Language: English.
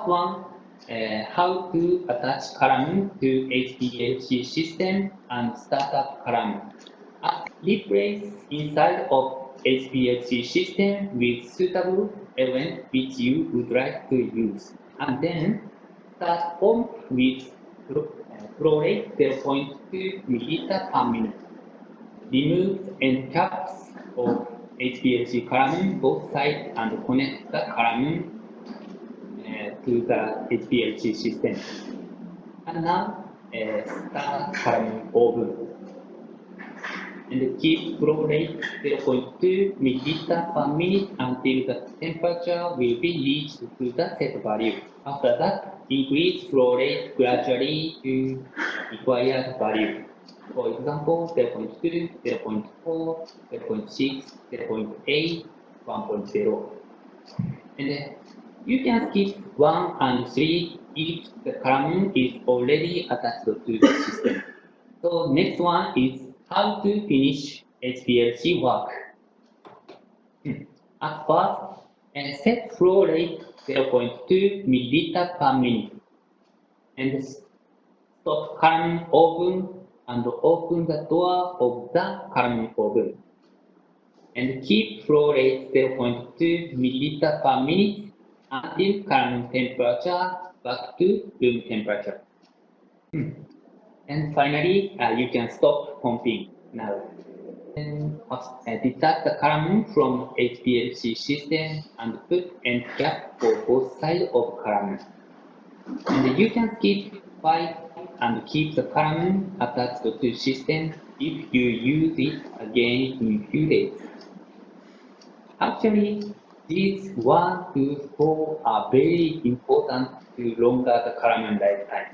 first one, how to attach column to HPLC system and start up column. Replace inside of HPLC system with suitable element which you would like to use. And then start pump with flow rate 0.2 milliliter per minute. Remove end caps of HPLC column both sides and connect the column to the HPLC system. And now start column oven. And keep flow rate 0.2 milliliter per minute until the temperature will be reached to the set value. After that, increase flow rate gradually to required value. For example, 0.2, 0.4, 0.6, 0.8, 1.0. And you can skip 1 and 3 if the column is already attached to the system. So next one is how to finish HPLC work. At first, set flow rate 0.2 milliliter per minute and stop column oven and open the door of the column oven. And keep flow rate 0.2 milliliter per minute until column temperature back to room temperature. And finally, you can stop pumping now. Then detach the column from HPLC system and put end cap for both sides of column. And you can skip 5 and keep the column attached to system if you use it again in few days. Actually, these 1 to 4 are very important to longer the column lifetime.